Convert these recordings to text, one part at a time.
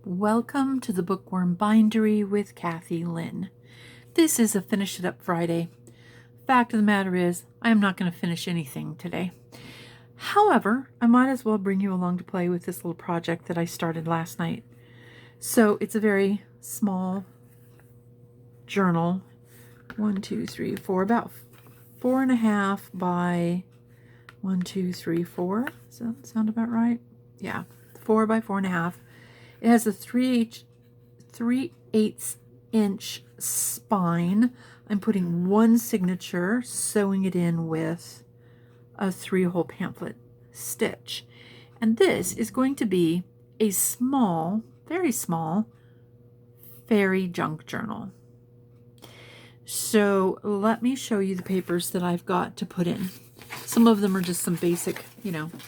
Welcome to the Bookworm Bindery with Cathy-Lynn. This is a Finish It Up Friday. Fact of the matter is, I am not going to finish anything today. However, I might as well bring you along to play with this little project that I started last night. So it's a very small journal. 1, 2, 3, 4, about 4.5 by 1, 2, 3, 4. Does that sound about right? Yeah, 4 by 4.5. It has a 3/8 inch spine. I'm putting one signature, sewing it in with a 3-hole pamphlet stitch. And this is going to be a small, very small, fairy junk journal. So let me show you the papers that I've got to put in. Some of them are just some basic,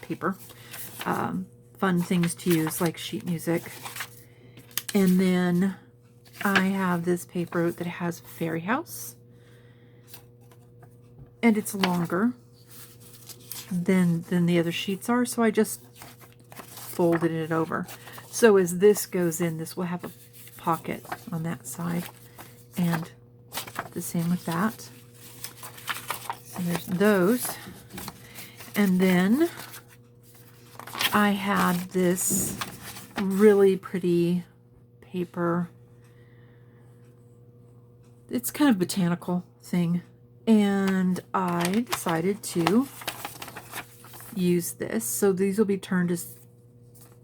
paper. Fun things to use like sheet music. And then I have this paper that has Fairy House. And it's longer than the other sheets are, so I just folded it over. So as this goes in, this will have a pocket on that side. And the same with that. So there's those. And then I had this really pretty paper. It's kind of botanical thing. And I decided to use this. So these will be turned as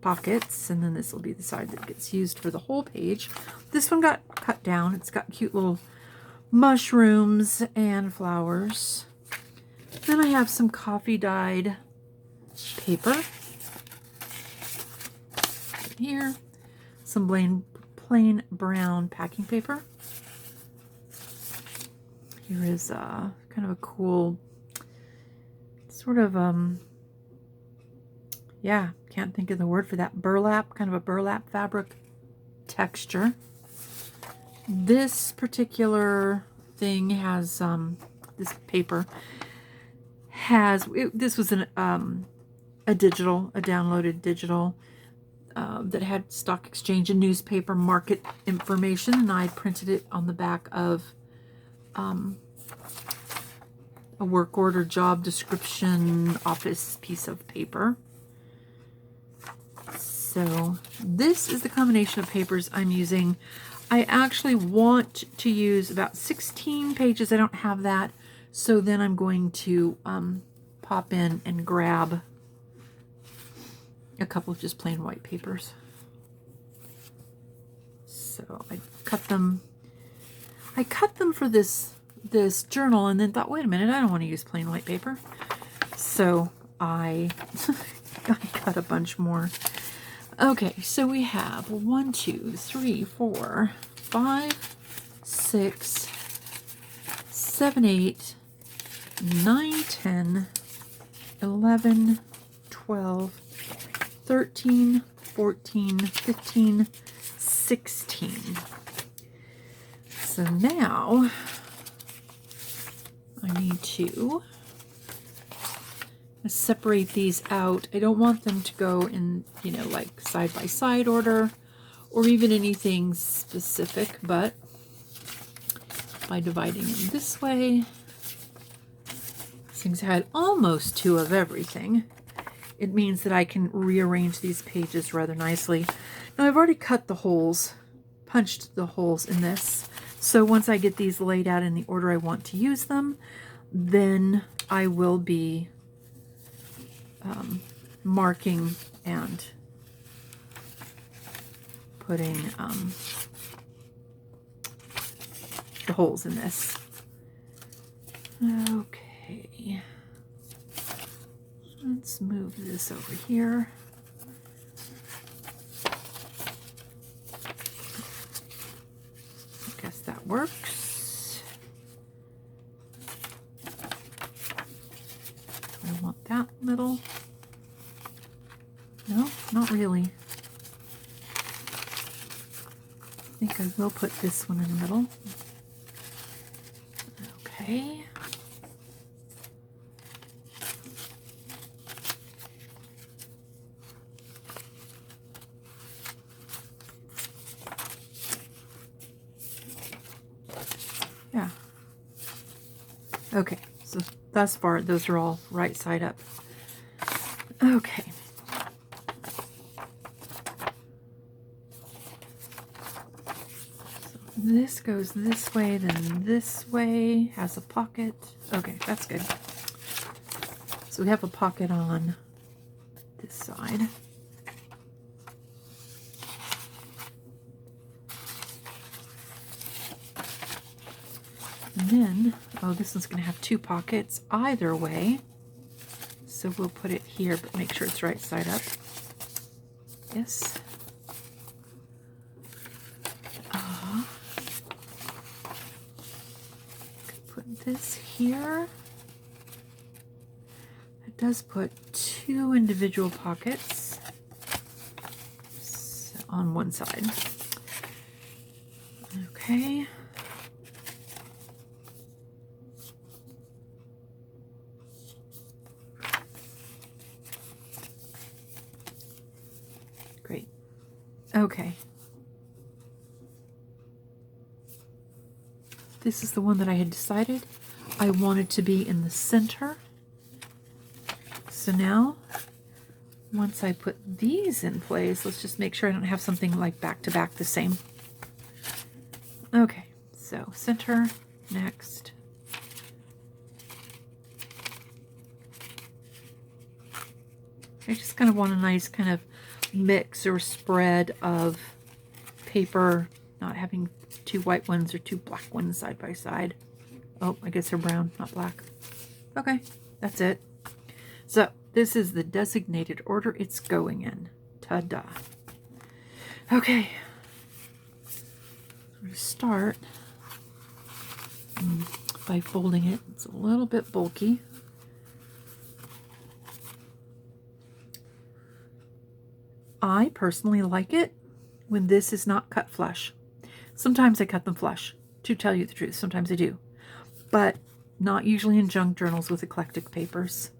pockets, and then this will be the side that gets used for the whole page. This one got cut down. It's got cute little mushrooms and flowers. Then I have some coffee dyed paper here, some plain brown packing paper. Here is kind of a cool sort of can't think of the word for that, burlap, kind of a burlap fabric texture. This particular thing has this paper has this was a downloaded digital that had stock exchange and newspaper market information, and I printed it on the back of a work order, job description, office piece of paper. So this is the combination of papers I'm using. I actually want to use about 16 pages. I don't have that. So then I'm going to pop in and grab a couple of just plain white papers. So I cut them for this journal, and then thought, wait a minute, I don't want to use plain white paper. So I cut a bunch more. Okay, so we have 1, 2, 3, 4, 5, 6, 7, 8, 9, 10, 11, 12, 13, 14, 15, 16. So now I need to separate these out. I don't want them to go in, like side by side order or even anything specific, but by dividing them this way, since I had almost 2 of everything, it means that I can rearrange these pages rather nicely. Now I've already cut the holes, punched the holes in this. So once I get these laid out in the order I want to use them, then I will be marking and putting the holes in this. Okay. Let's move this over here. I guess that works. I want that middle. No, not really. I think I will put this one in the middle. Okay. Okay, so thus far, those are all right side up. Okay. So this goes this way, then this way, has a pocket. Okay, that's good. So we have a pocket on this side. And then, oh, this one's going to have two pockets either way. So we'll put it here, but make sure it's right side up. Yes. Put this here. It does put two individual pockets on one side. Okay. Great. Okay. This is the one that I had decided I wanted to be in the center. So now, once I put these in place, let's just make sure I don't have something like back to back the same. Okay, so center, next. I just kind of want a nice kind of mix or spread of paper, not having two white ones or two black ones side by side. Oh, I guess they're brown, not black. Okay, that's it. So this is the designated order it's going in. Ta-da. Okay. I'm going to start by folding it. It's a little bit bulky. I personally like it when this is not cut flush. Sometimes I cut them flush, to tell you the truth. Sometimes I do. But not usually in junk journals with eclectic papers.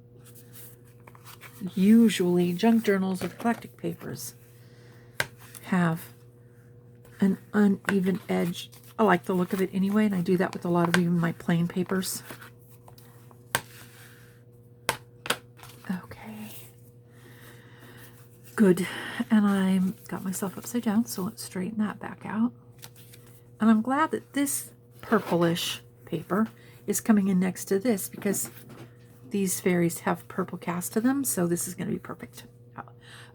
Usually junk journals with eclectic papers have an uneven edge. I like the look of it anyway, and I do that with a lot of even my plain papers. Okay. Good. And I got myself upside down, so let's straighten that back out. And I'm glad that this purplish paper is coming in next to this, because these fairies have purple cast to them, so this is going to be perfect.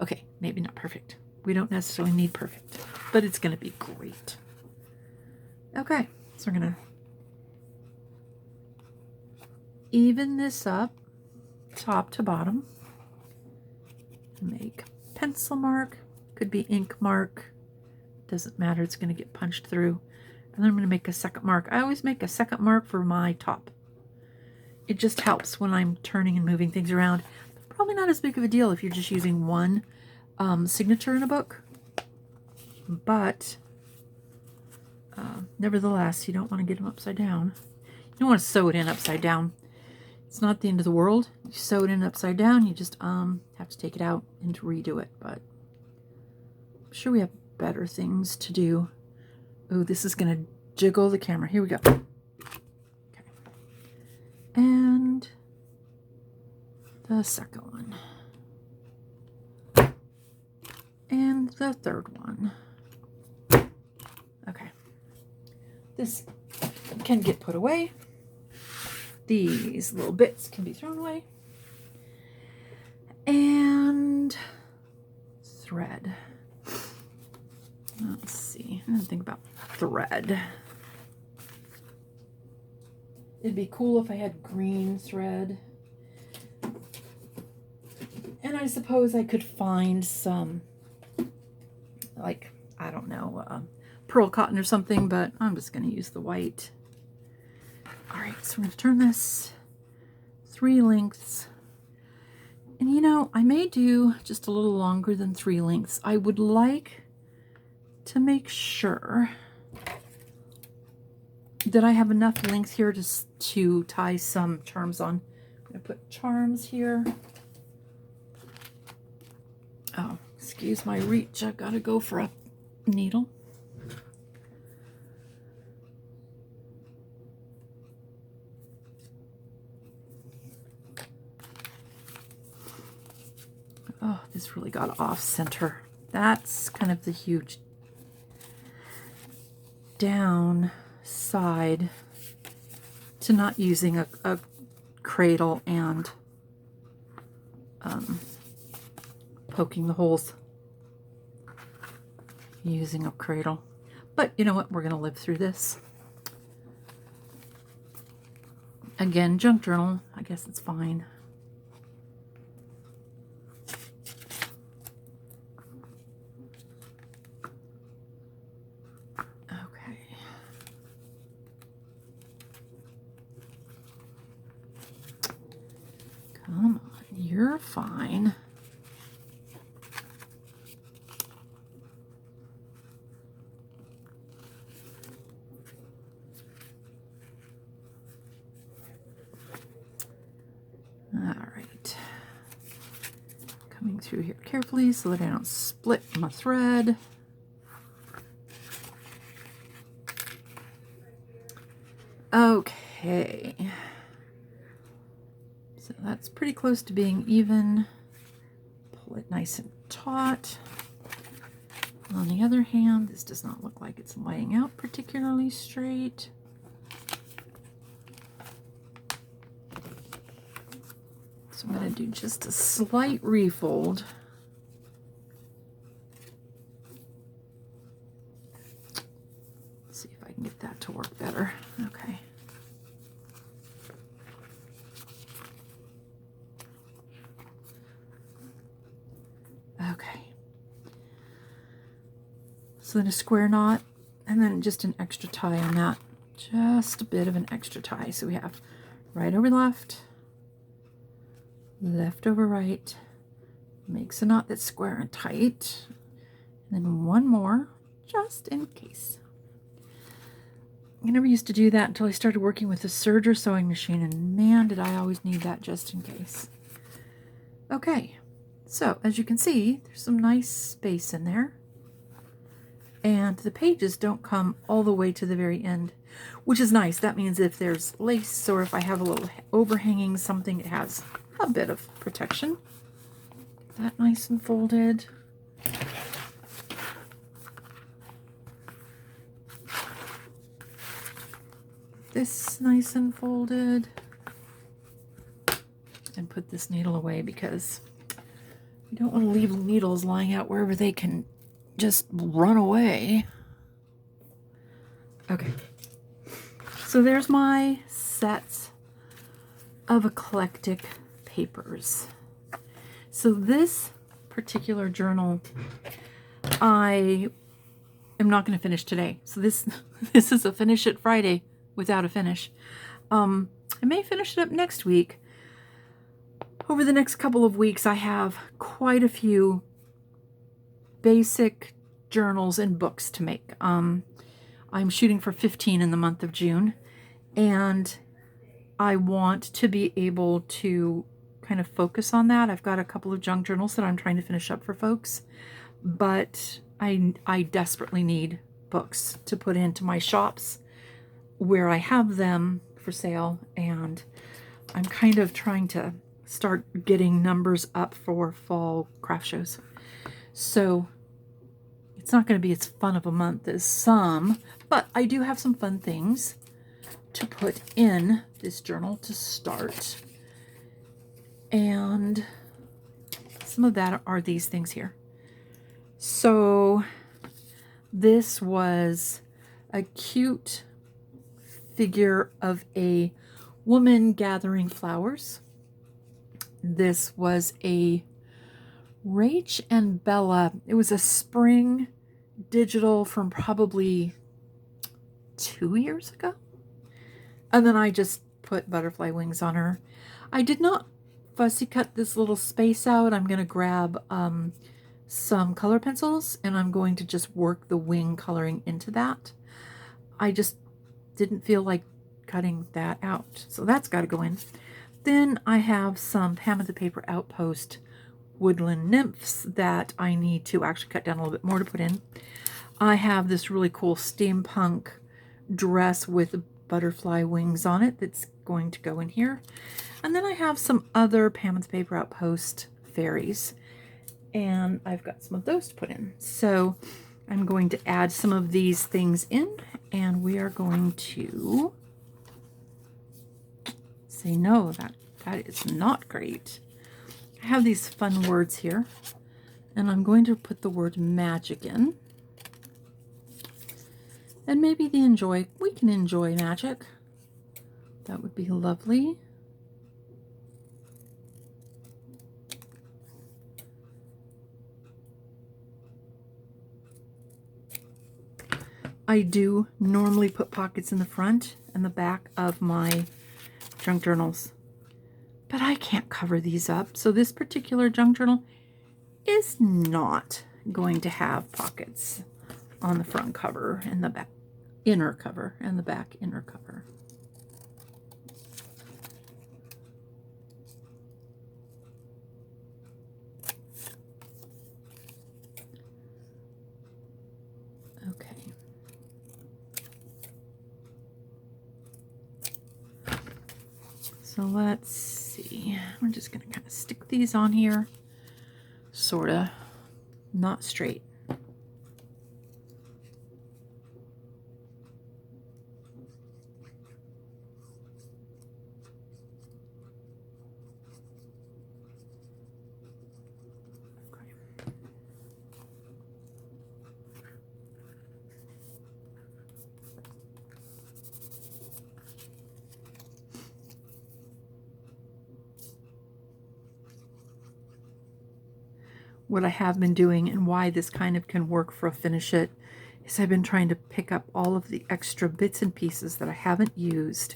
Okay, maybe not perfect. We don't necessarily need perfect, but it's going to be great. Okay, so we're going to even this up, top to bottom. Make pencil mark, could be ink mark, doesn't matter, it's going to get punched through. And then I'm going to make a second mark. I always make a second mark for my top. It just helps when I'm turning and moving things around. Probably not as big of a deal if you're just using one signature in a book. But nevertheless, you don't want to get them upside down. You don't want to sew it in upside down. It's not the end of the world. You sew it in upside down, you just have to take it out and redo it. But I'm sure we have better things to do. Oh, this is going to jiggle the camera. Here we go. Okay. And the second one. And the third one. Okay. This can get put away. These little bits can be thrown away. And thread. Let's see. I didn't think about thread. It'd be cool if I had green thread. And I suppose I could find some, like, I don't know, pearl cotton or something, but I'm just going to use the white. All right, so we're going to turn this 3 lengths. And you know, I may do just a little longer than 3 lengths. I would like to make sure that I have enough length here to tie some charms on. I'm going to put charms here. Oh, excuse my reach. I've got to go for a needle. is really got off center. That's kind of the huge downside to not using a cradle and poking the holes using a cradle. But you know what? We're going to live through this. Again, junk journal. I guess it's fine. Okay. Come on, you're fine. Through here carefully so that I don't split my thread. Okay, so that's pretty close to being even. Pull it nice and taut. On the other hand, this does not look like it's laying out particularly straight. So I'm going to do just a slight refold. Let's see if I can get that to work better. Okay. Okay. So then a square knot, and then just an extra tie on that. Just a bit of an extra tie. So we have right over left, left over right, makes a knot that's square and tight, and then one more just in case. I never used to do that until I started working with a serger sewing machine, and man, did I always need that just in case. Okay, so as you can see, there's some nice space in there, and the pages don't come all the way to the very end, which is nice. That means if there's lace or if I have a little overhanging something, it has a bit of protection. Get that nice and folded. This nice and folded. And put this needle away because you don't want to leave needles lying out wherever they can just run away. Okay. So there's my sets of eclectic papers. So this particular journal I am not going to finish today. So this is a finish it Friday without a finish. I may finish it up next week. Over the next couple of weeks, I have quite a few basic journals and books to make. I'm shooting for 15 in the month of June, and I want to be able to kind of focus on that. I've got a couple of junk journals that I'm trying to finish up for folks, but I desperately need books to put into my shops where I have them for sale, and I'm kind of trying to start getting numbers up for fall craft shows. So it's not going to be as fun of a month as some, but I do have some fun things to put in this journal to start. And some of that are these things here. So this was a cute figure of a woman gathering flowers. This was a Rach and Bella. It was a spring digital from probably 2 years ago. And then I just put butterfly wings on her. I did not fussy cut this little space out. I'm going to grab some color pencils and I'm going to just work the wing coloring into that. I just didn't feel like cutting that out. So that's got to go in. Then I have some Pam of the Paper Outpost woodland nymphs that I need to actually cut down a little bit more to put in. I have this really cool steampunk dress with butterfly wings on it that's going to go in here. And then I have some other Pam of the Paper Outpost fairies. and I've got some of those to put in. So I'm going to add some of these things in, and we are going to say, no, that is not great. I have these fun words here, and I'm going to put the word magic in. And maybe we can enjoy magic. That would be lovely. I do normally put pockets in the front and the back of my junk journals, but I can't cover these up. So this particular junk journal is not going to have pockets on the front cover and the back inner cover and the back inner cover. Okay. So let's see. We're just going to kind of stick these on here, sort of, not straight. What I have been doing and why this kind of can work for a finish it is I've been trying to pick up all of the extra bits and pieces that I haven't used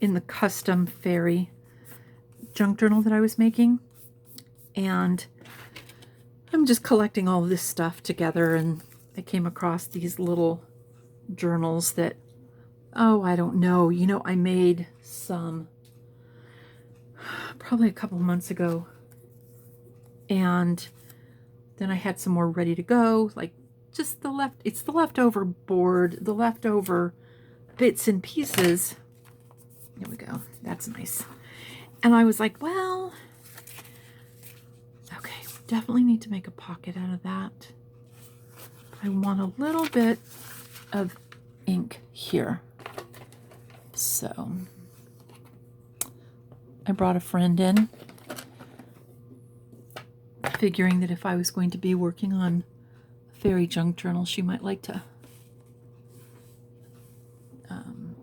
in the custom fairy junk journal that I was making. And I'm just collecting all of this stuff together, and I came across these little journals that, oh, I don't know. You know, I made some probably a couple months ago, and then I had some more ready to go, like just it's the leftover board, the leftover bits and pieces. There we go. That's nice. And I was like, well, okay, definitely need to make a pocket out of that. I want a little bit of ink here. So I brought a friend in, figuring that if I was going to be working on a fairy junk journal, she might like to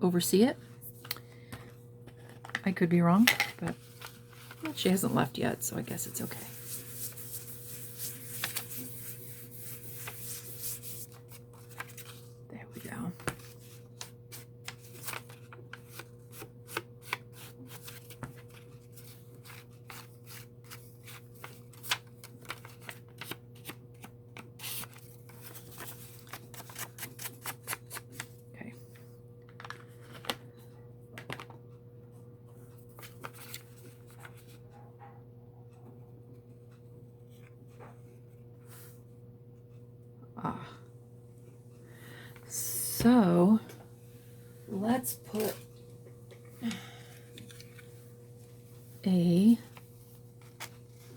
oversee it. I could be wrong, but well, she hasn't left yet, so I guess it's okay. There we go. So let's put a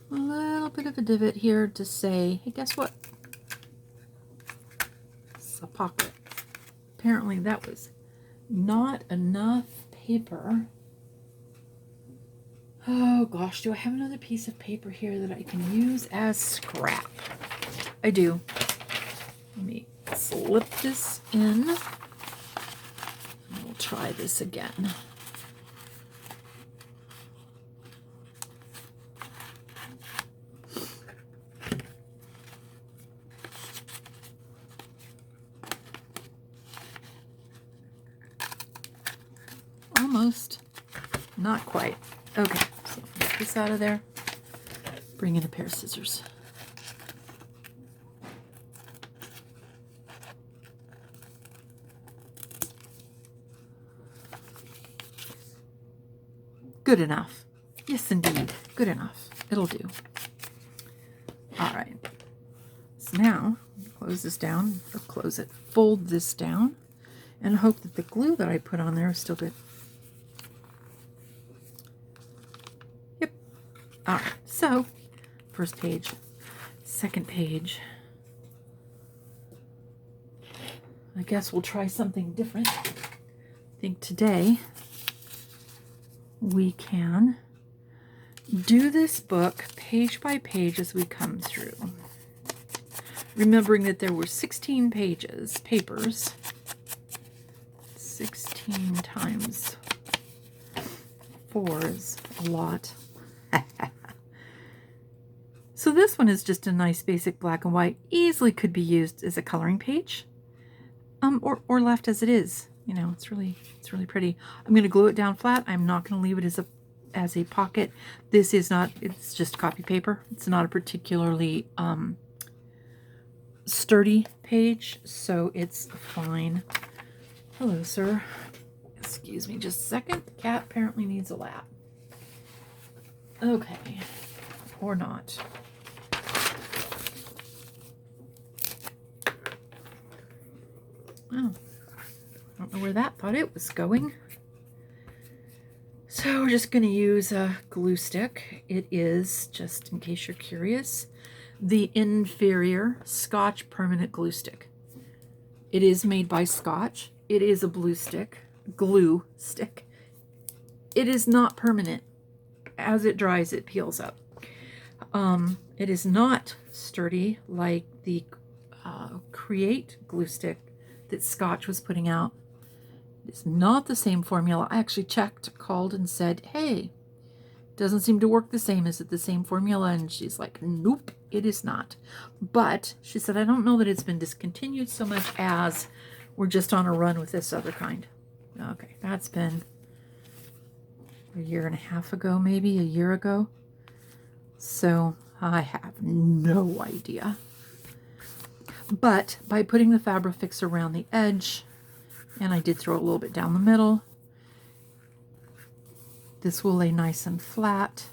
little bit of a divot here to say, hey, guess what? It's a pocket. Apparently that was not enough paper. Oh gosh, do I have another piece of paper here that I can use as scrap? I do. Let me slip this in. We'll try this again. Almost. Not quite. Okay, so get this out of there. Bring in a pair of scissors. Good enough. Yes, indeed. Good enough. It'll do. All right. So now, close this down, or close it, fold this down, and hope that the glue that I put on there is still good. Yep. All right. So, first page. second page. I guess we'll try something different. I think today we can do this book page by page as we come through. Remembering that there were 16 papers. 16 times 4 is a lot. So this one is just a nice basic black and white. Easily could be used as a coloring page. Or left as it is. You know, it's really pretty. I'm going to glue it down flat. I'm not going to leave it as a pocket. This is not, it's just copy paper. It's not a particularly sturdy page, so it's fine. Hello, sir. Excuse me just a second. The cat apparently needs a lap. Okay. Or not. Oh, I don't know where that thought it was going. So we're just going to use a glue stick. It is, just in case you're curious, the Inferior Scotch Permanent Glue Stick. It is made by Scotch. It is a glue stick. It is not permanent. As it dries, it peels up. It is not sturdy like the Create glue stick that Scotch was putting out. It's not the same formula. I actually checked, called and said, hey, doesn't seem to work the same. Is it the same formula? And she's like, nope, it is not. But she said, I don't know that it's been discontinued so much as we're just on a run with this other kind. Okay, that's been a year and a half ago, maybe a year ago. So I have no idea. But by putting the Fabrifix around the edge, and I did throw a little bit down the middle, this will lay nice and flat.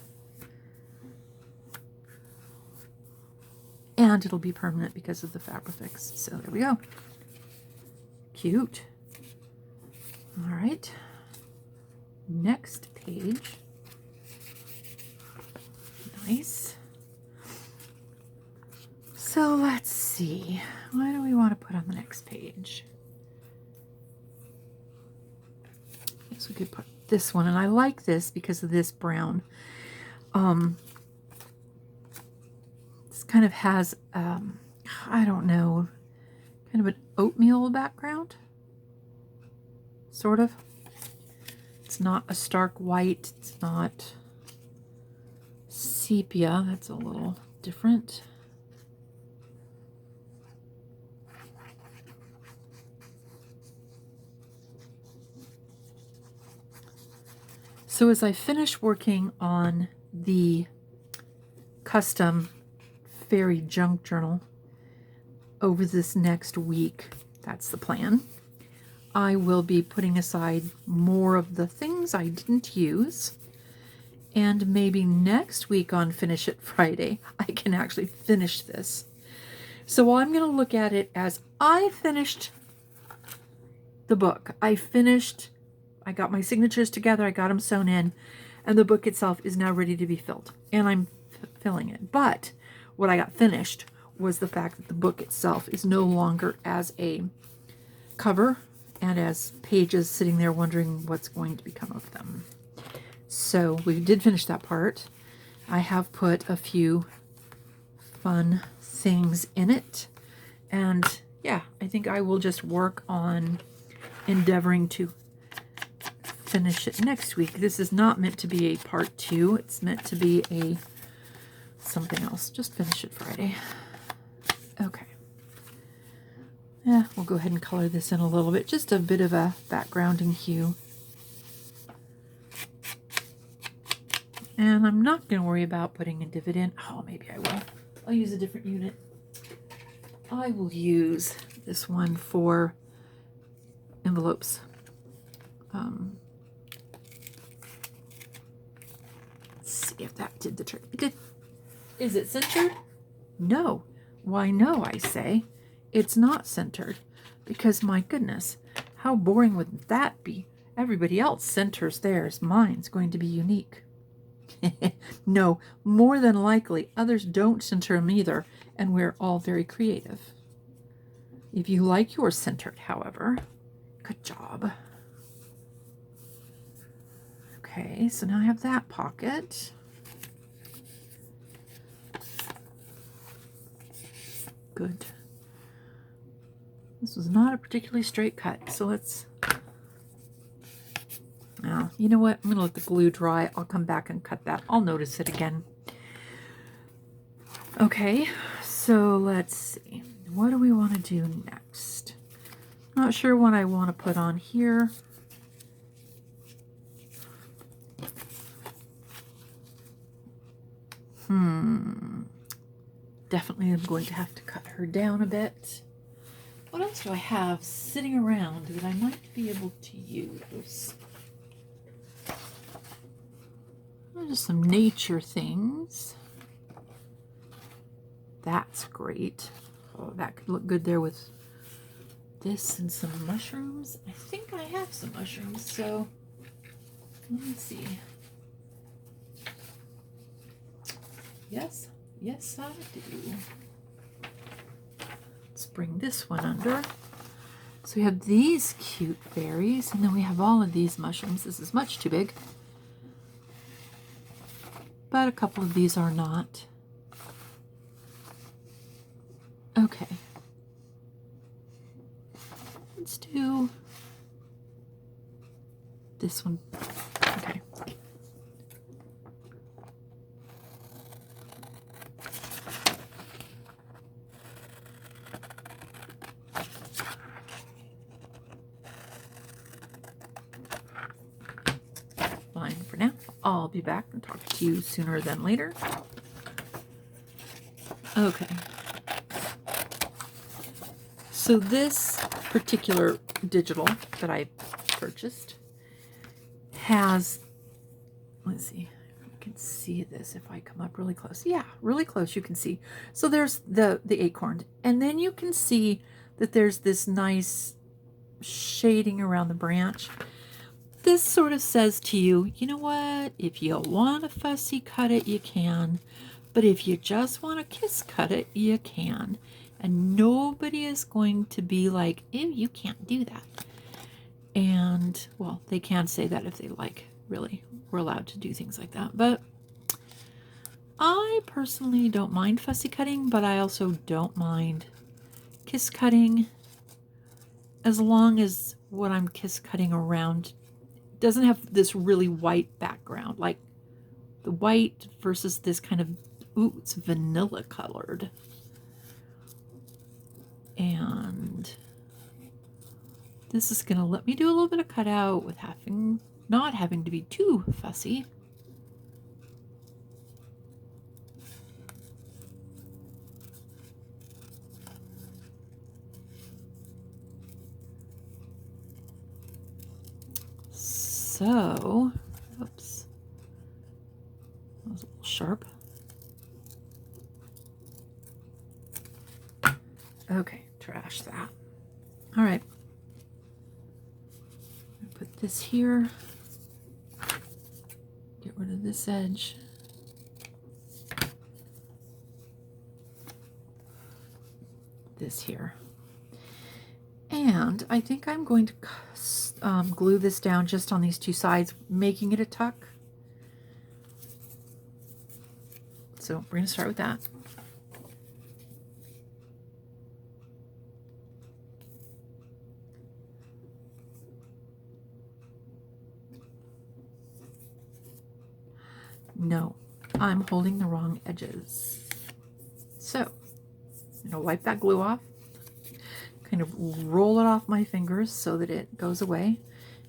And it'll be permanent because of the Fabrifix. So there we go. Cute. All right. Next page. Nice. So let's see. What do we want to put on the next page? I guess we could put this one, and I like this because of this brown. This kind of has, I don't know, kind of an oatmeal background, sort of. It's not a stark white. It's not sepia. That's a little different. So as I finish working on the custom fairy junk journal over this next week, that's the plan, I will be putting aside more of the things I didn't use, and maybe next week on Finish It Friday, I can actually finish this. So I'm going to look at it as I finished the book. I got my signatures together, I got them sewn in, and the book itself is now ready to be filled. And I'm filling it. But what I got finished was the fact that the book itself is no longer as a cover and as pages sitting there wondering what's going to become of them. So we did finish that part. I have put a few fun things in it. And yeah, I think I will just work on endeavoring to finish it next week. This is not meant to be a part 2. It's meant to be a something else. Just Finish It Friday. Okay. Yeah, we'll go ahead and color this in a little bit. Just a bit of a backgrounding hue. And I'm not going to worry about putting a divot in. Oh, maybe I will. I'll use a different unit. I will use this one for envelopes. Let's see if that did the trick. It did. Is it centered? No. Why no, I say. It's not centered. Because my goodness, how boring would that be? Everybody else centers theirs. Mine's going to be unique. No, more than likely, others don't center them either, and we're all very creative. If you like yours centered, however, good job. Okay, so now I have that pocket. Good. This was not a particularly straight cut, so let's... Now, you know what? I'm going to let the glue dry. I'll come back and cut that. I'll notice it again. Okay, so let's see. What do we want to do next? Not sure what I want to put on here. Definitely I'm going to have to cut her down a bit. What else do I have sitting around that I might be able to use? There's some nature things. That's great. Oh, that could look good there with this and some mushrooms. I think I have some mushrooms, so let me see. Yes, yes I do. Let's bring this one under. So we have these cute berries, and then we have all of these mushrooms. This is much too big, but a couple of these are not. Okay. Let's do this one. Okay. Fine for now. I'll be back and talk to you sooner than later. Okay. So this particular digital that I purchased has, let's see, you can see this if I come up really close. Yeah, really close you can see. So there's the acorn, and then you can see that there's this nice shading around the branch. This sort of says to you, you know what, if you want to fussy cut it, you can. But if you just want to kiss cut it, you can. And nobody is going to be like, ew, you can't do that. And, well, they can say that if they like, really. We're allowed to do things like that. But I personally don't mind fussy cutting, but I also don't mind kiss cutting, as long as what I'm kiss cutting around doesn't have this really white background. Like the white versus this kind of, ooh, it's vanilla colored. And this is going to let me do a little bit of cutout with not having to be too fussy. So, oops, that was a little sharp. Okay, trash that. All right. Put this here. Get rid of this edge. This here. And I think I'm going to glue this down just on these two sides, making it a tuck. So we're going to start with that. No, I'm holding the wrong edges. So I'm going to wipe that glue off, kind of roll it off my fingers so that it goes away.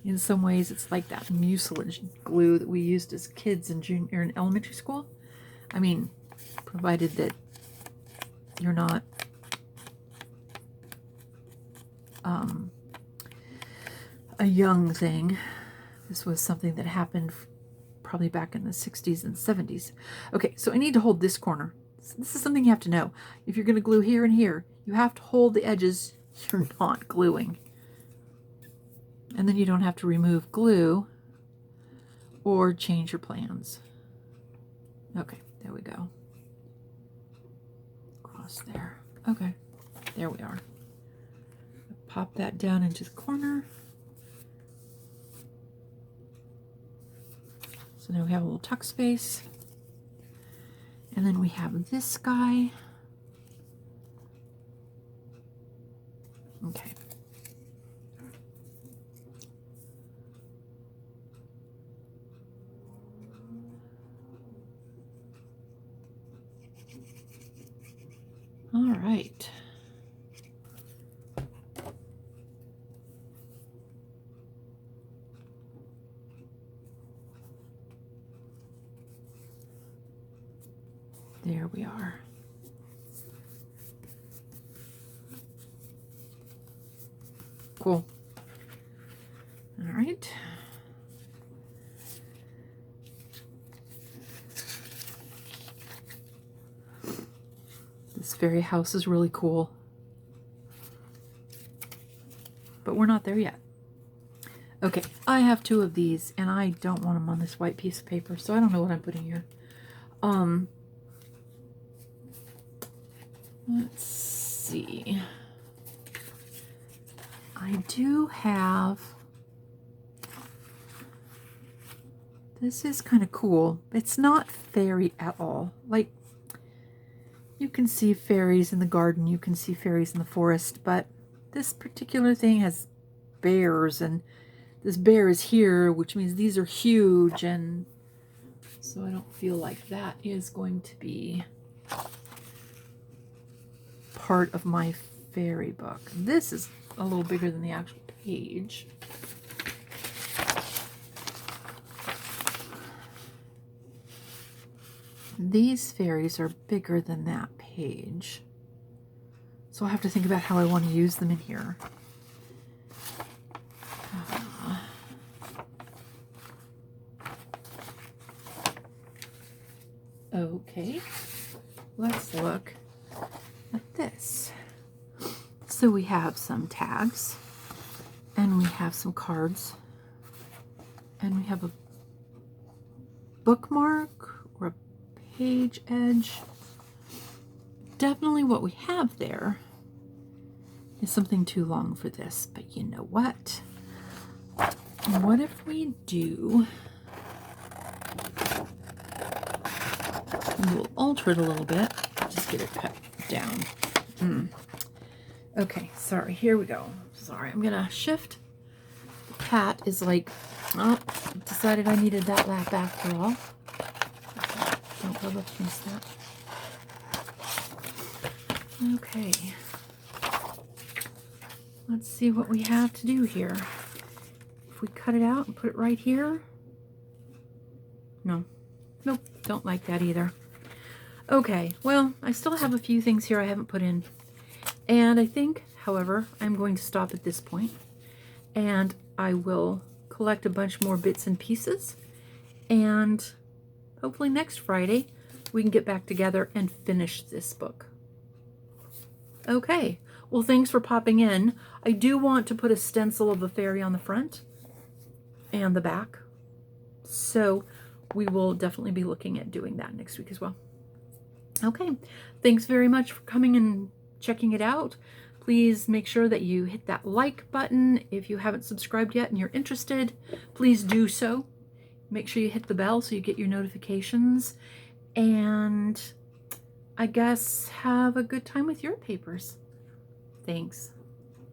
In some ways, it's like that mucilage glue that we used as kids in elementary school. I mean, provided that you're not a young thing. This was something that happened probably back in the 60s and 70s. Okay, so I need to hold this corner. This is something you have to know. If you're going to glue here and here, you have to hold the edges you're not gluing. And then you don't have to remove glue or change your plans. Okay, there we go. Across there. Okay, there we are. Pop that down into the corner. So now we have a little tuck space. And then we have this guy. Okay. All right. There we are. Cool. All right. This fairy house is really cool. But we're not there yet. Okay, I have 2 of these, and I don't want them on this white piece of paper, so I don't know what I'm putting here. Let's see. I do have... This is kind of cool. It's not fairy at all. Like, you can see fairies in the garden, you can see fairies in the forest, but this particular thing has bears, and this bear is here, which means these are huge, and so I don't feel like that is going to be part of my fairy book. This is a little bigger than the actual page. These fairies are bigger than that page. So I'll have to think about how I want to use them in here. Okay, let's look at this. So we have some tags, and we have some cards, and we have a bookmark or a page edge. Definitely what we have there is something too long for this, but you know what? What if we do... We'll alter it a little bit. Just get it cut down. Okay, sorry. Here we go. Sorry, I'm gonna shift. The cat is like, oh, decided I needed that lap after all. Don't rub up against that. Okay. Let's see what we have to do here. If we cut it out and put it right here. No. Nope, don't like that either. Okay, well, I still have a few things here I haven't put in. And I think, however, I'm going to stop at this point. And I will collect a bunch more bits and pieces. And hopefully next Friday, we can get back together and finish this book. Okay, well, thanks for popping in. I do want to put a stencil of the fairy on the front and the back. So we will definitely be looking at doing that next week as well. Okay, thanks very much for coming and checking it out. Please make sure that you hit that like button. If you haven't subscribed yet and you're interested, please do so. Make sure you hit the bell so you get your notifications. And I guess have a good time with your papers. Thanks.